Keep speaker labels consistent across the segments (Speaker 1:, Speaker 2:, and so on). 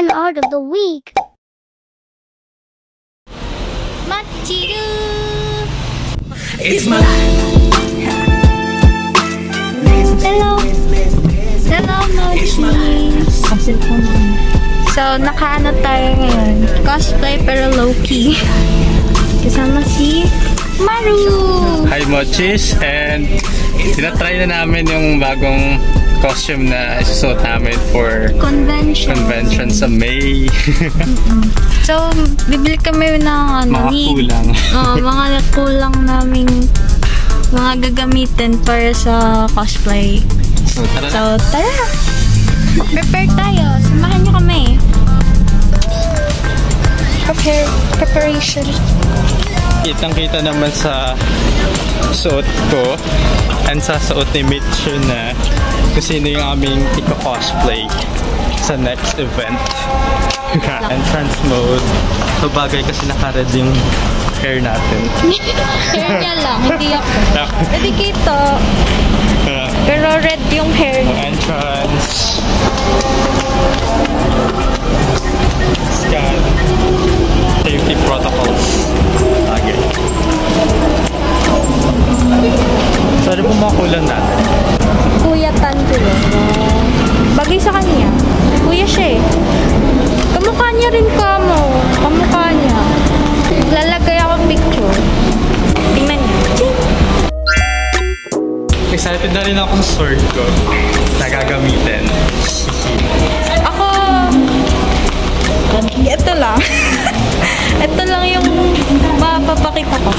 Speaker 1: Fashion Art of the Week. Machiru!
Speaker 2: It's my life.
Speaker 1: Hello! Hello, Mochi! So, nakaano tayo ngayon? Cosplay pero low-key. Kasama si Maru!
Speaker 3: Hi Mochis! And tinatry na namin yung bagong costume na isusuot namin for convention sa May.
Speaker 1: So, bibili kami ng
Speaker 3: mga kulang.
Speaker 1: Mga kulang naming mga gagamitin para sa cosplay.
Speaker 3: So, tara!
Speaker 1: Prepare tayo. Samahan niyo kami. Preparation.
Speaker 3: Kitang-kita naman sa suot ko and sa suot ni Mitch na kung sino yung aming iko-cosplay sa next event. Entrance mode. So bagay kasi naka-red yung hair natin.
Speaker 1: Hair niya lang, hindi ako. Pwede kita. Pero red yung hair niya.
Speaker 3: Entrance. Scan. Safety protocols. Okay. So ano po mga kulang natin?
Speaker 1: Kuya Tantulo. Bagay sa kanya. Kuya siya eh. Kamukha niya rin ka mo. Kamukha niya. Lalagay ako picture. Tingnan niya.
Speaker 3: Excited na rin ako sa sword ko na gagamitin.
Speaker 1: Ako, ito lang. Ito lang yung mapapakita ko.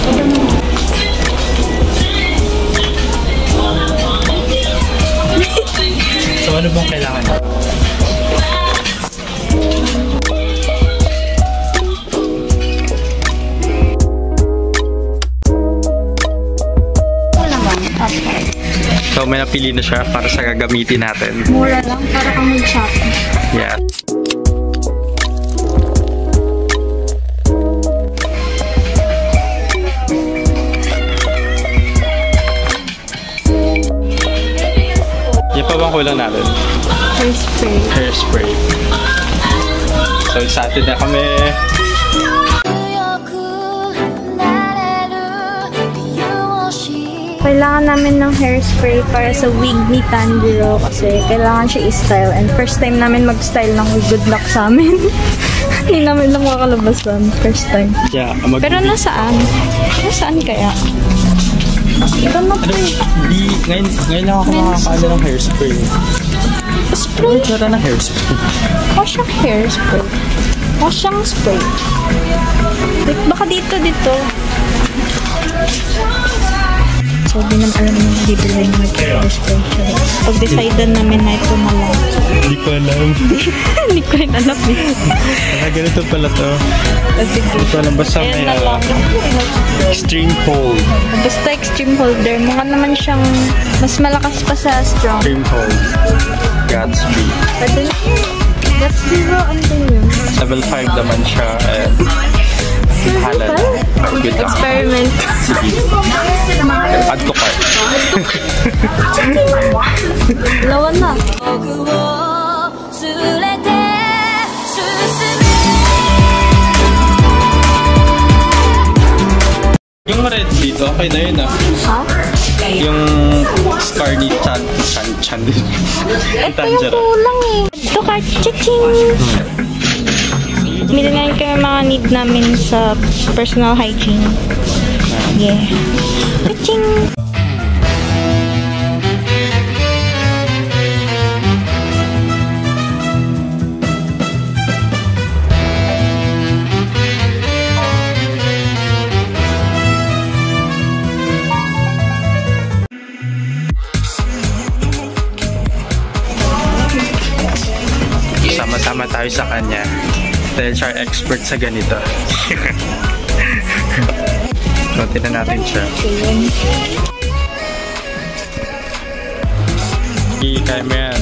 Speaker 3: So ano bang kailangan mo? So may napili na siya para sa gagamitin natin.
Speaker 1: Mura lang para kang mag-shopping.
Speaker 3: Yeah. Yan pa bang kulang natin?
Speaker 1: Hairspray.
Speaker 3: Hairspray. So excited na kami.
Speaker 1: Kailangan namin ng hairspray para sa wig ni Tanjiro kasi kailangan siya i-style and first time namin mag-style ng wig. Good luck sa amin. Hindi namin lang makalabasan. First time.
Speaker 3: Yeah,
Speaker 1: pero nasaan? Nasaan kaya? Ikaw na po eh.
Speaker 3: Ngayon lang ako makakaano ng hairspray.
Speaker 1: Spray?
Speaker 3: Ano tsura ng hairspray?
Speaker 1: Wash yung hairspray. Wash yung spray. Baka dito. So, di naman alam naman bibili ng hairspray. Pag-decidean namin na ito na lang.
Speaker 3: Hindi ko alam.
Speaker 1: Hindi ko rin alam eh.
Speaker 3: Ganito pala to. Hindi ko alam. Basta may extreme hold.
Speaker 1: Basta extreme holder. Mukha naman siyang mas malakas pa sa strong.
Speaker 3: Extreme hold. Gatsby.
Speaker 1: Pwede na. Gatsby ba? Ano yun?
Speaker 3: Level 5 naman siya. Halal.
Speaker 1: Experiment.
Speaker 3: Sige. Add to cart.
Speaker 1: Lawan na.
Speaker 3: Yung red dito, okay na yun ah.
Speaker 1: Ha?
Speaker 3: Yung scar ni Chan.
Speaker 1: Ito yung kulang eh. Ito card. Chiching! Millinan kayo mga need namin sa personal hygiene. Yeah. Chiching!
Speaker 3: Sama-sama tayo sa kanya dahil siya expert sa ganito. Notin na natin siya. Kaya mo yan.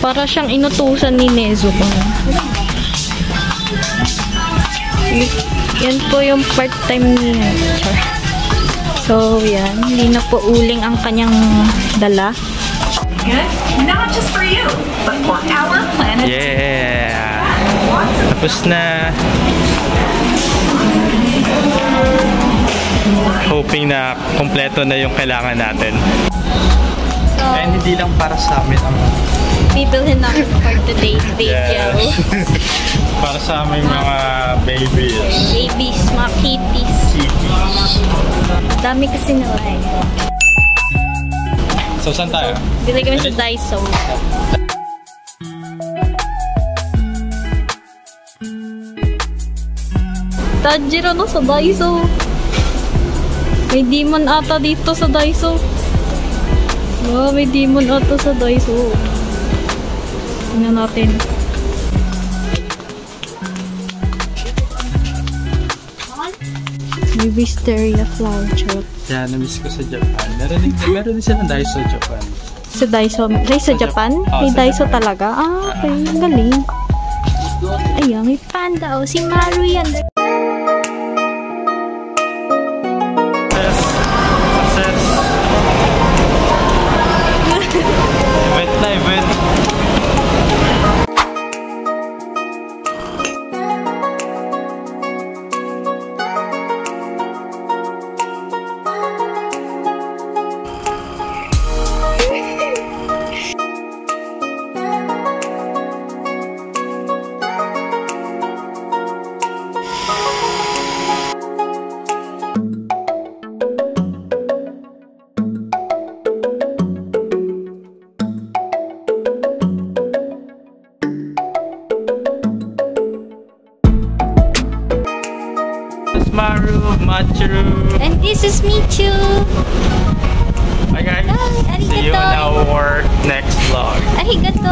Speaker 1: Para siyang inutusan ni Nezuko. Yan po yung part-time niya. So, yan. Hindi na po uling ang kanyang dala.
Speaker 2: Good. Not just for you, but for our planet.
Speaker 3: Yeah! Tapos na. Hoping na kompleto na yung kailangan natin.
Speaker 1: So,
Speaker 3: And hindi lang para sa amin ang
Speaker 1: bibilhin namin for today's video.
Speaker 3: para sa aming mga babies.
Speaker 1: Babies, mga kitties. Dami kasi nila eh.
Speaker 3: So, saan tayo?
Speaker 1: Bili kami sa Daiso. Tanjiro no sa Daiso. May demon ata dito sa Daiso. Wow, may demon ata sa Daiso. Tingnan natin. May Wisteria flower shop.
Speaker 3: Yeah, na-miss ko sa Japan. Meron din silang Daiso sa Japan.
Speaker 1: Sa Daiso? Daiso Japan?
Speaker 3: Oh,
Speaker 1: May
Speaker 3: sa
Speaker 1: Daiso
Speaker 3: Japan.
Speaker 1: talaga? Ah, okay. Ang galing. Ayan, may panda. Oh, si Maru yan.
Speaker 3: Success! Event na event! Maru, Machiru.
Speaker 1: And this is Michu.
Speaker 3: Bye guys.
Speaker 1: Bye,
Speaker 3: See you in
Speaker 1: arigato.
Speaker 3: our next vlog.
Speaker 1: Arigato.